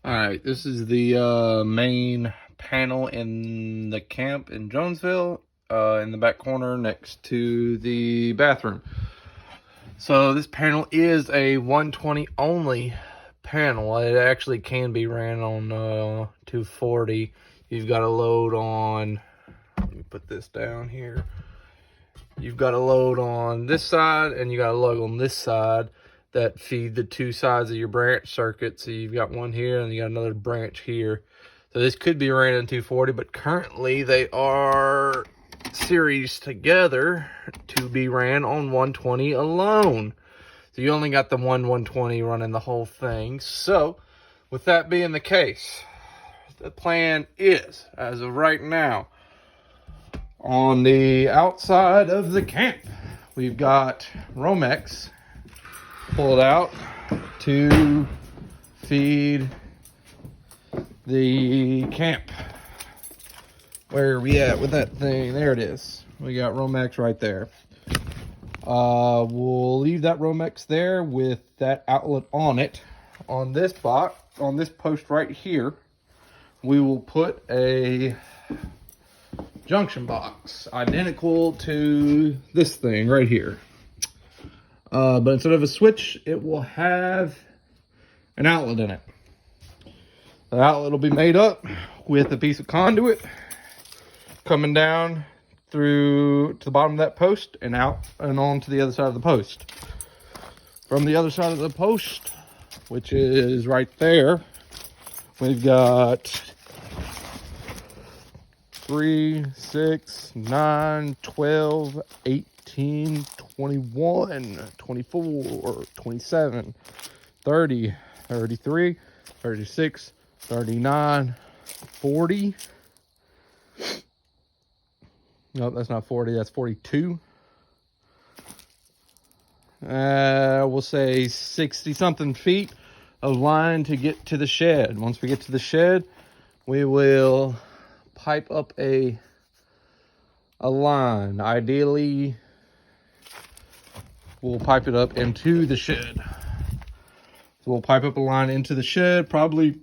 Alright, this is the main panel in the camp in Jonesville, in the back corner next to the bathroom. So this panel is a 120 only panel. It actually can be ran on 240. You've got a load on, let me put this down here. You've got a load on this side and you got a load on this side that feed the two sides of your branch circuit. So you've got one here and you got another branch here. So this could be ran in 240, but currently they are series together to be ran on 120 alone. So you only got the 120 running the whole thing. So with that being the case, the plan is, as of right now, on the outside of the camp, we've got Romex pulled out to feed the camp. Where are we at with that thing? There it is. We got Romex right there. We'll leave that Romex there with that outlet on it. On this box, on this post right here, we will put a junction box identical to this thing right here. But instead of a switch, it will have an outlet in it. The outlet will be made up with a piece of conduit coming down through to the bottom of that post and out and on to the other side of the post. From the other side of the post, which is right there, we've got 3, 6, 9, 12, 18, 21, 24, 27, 30, 33, 36, 39, 40. Nope, that's not 40, that's 42. We'll say 60 something feet of line to get to the shed. Once we get to the shed, we will pipe up a line. Ideally, we'll pipe it up into the shed. So we'll pipe up a line into the shed. Probably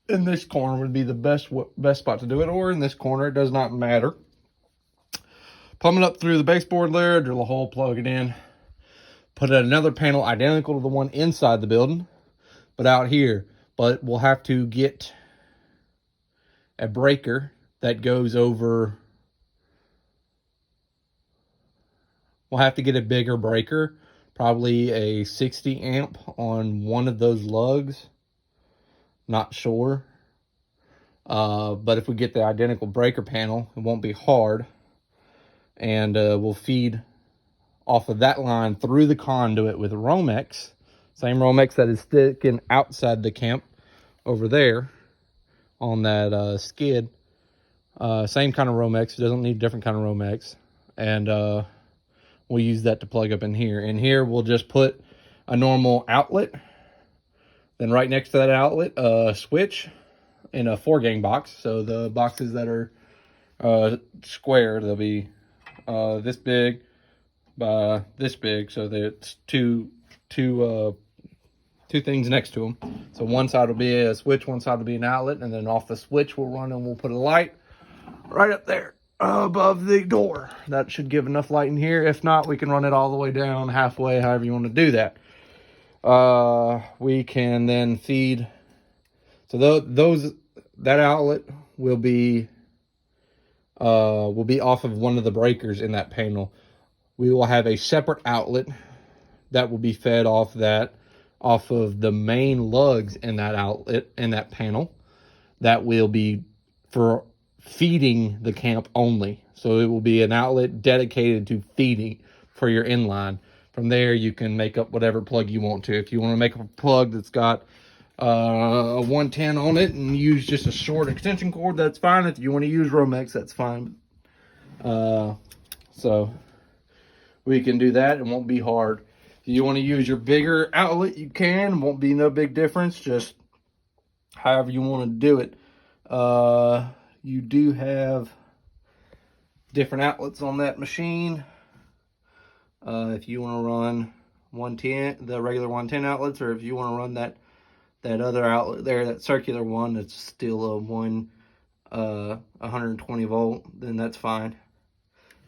in this corner would be the best spot to do it, or in this corner, it does not matter. Plumb it up through the baseboard layer, drill a hole, plug it in. Put another panel identical to the one inside the building, but out here. But we'll have to get a breaker that goes over. We'll have to get a bigger breaker, probably a 60 amp on one of those lugs. Not sure. But if we get the identical breaker panel, it won't be hard. And we'll feed off of that line through the conduit with Romex. Same Romex that is sticking outside the camp over there on that skid. Same kind of Romex. It doesn't need a different kind of Romex. And we'll use that to plug up in here. In here, we'll just put a normal outlet. Then right next to that outlet, a switch in a 4-gang box. So the boxes that are square, they'll be this big by this big. So there's two things next to them. So one side will be a switch, one side will be an outlet, and then off the switch we'll run and we'll put a light right up there above the door. That should give enough light in here. If not, we can run it all the way down halfway, however you want to do that. We can then feed. So that outlet will be off of one of the breakers in that panel. We will have a separate outlet that will be fed off of the main lugs in that outlet, in that panel. That will be for feeding the camp only. So it will be an outlet dedicated to feeding for your inline. From there, you can make up whatever plug you want to. If you want to make a plug that's got a 110 on it and use just a short extension cord, that's fine. If you want to use Romex, that's fine. So we can do that. It won't be hard. If you want to use your bigger outlet, you can. It won't be no big difference. Just however you want to do it. You do have different outlets on that machine. If you want to run 110, the regular 110 outlets, or if you want to run that other outlet there, that circular one, that's still a 120 volt, then that's fine.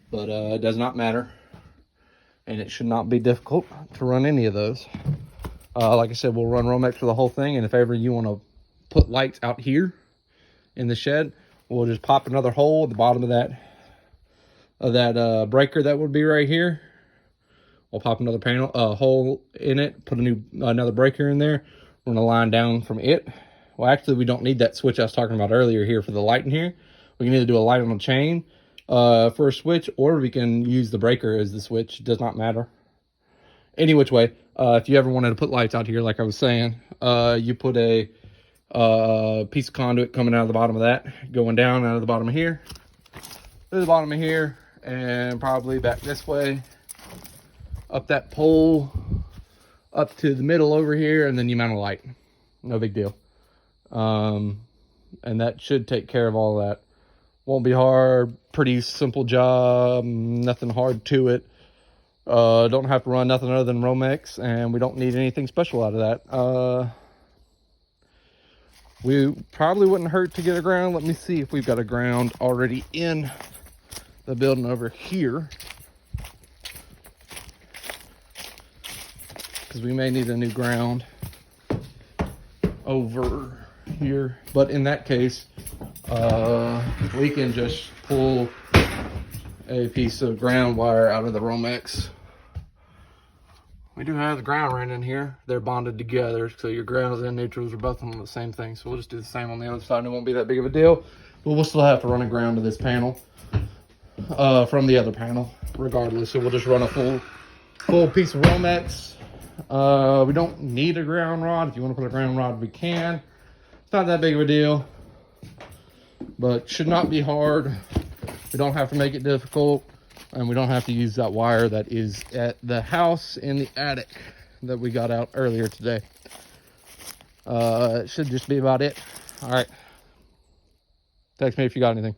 But it does not matter, and it should not be difficult to run any of those. Like I said, we'll run Romex for the whole thing, and if ever you want to put lights out here in the shed, we'll just pop another hole at the bottom of that breaker that would be right here. We'll pop another panel hole in it, put another breaker in there, run a line down from it. Well, actually, we don't need that switch I was talking about earlier here for the light in here. We can either do a light on a chain for a switch, or we can use the breaker as the switch. It does not matter. Any which way, if you ever wanted to put lights out here, like I was saying, you put a piece of conduit coming out of the bottom of that, going down out of the bottom of here, to the bottom of here, and probably back this way, up that pole, up to the middle over here, and then you mount a light. No big deal. And that should take care of all that. Won't be hard, pretty simple job, nothing hard to it. Don't have to run nothing other than Romex, and we don't need anything special out of that. We probably wouldn't hurt to get a ground. Let me see if we've got a ground already in the building over here, because we may need a new ground over here. But in that case, we can just pull a piece of ground wire out of the Romex. We do have the ground right in here. They're bonded together, so your grounds and neutrals are both on the same thing. So we'll just do the same on the other side, and it won't be that big of a deal. But we'll still have to run a ground to this panel from the other panel, regardless. So we'll just run a full piece of Romex. We don't need a ground rod. If you want to put a ground rod, we can. It's not that big of a deal, but should not be hard. We don't have to make it difficult, and we don't have to use that wire that is at the house in the attic that we got out earlier today. It should just be about it. All right. Text me if you got anything.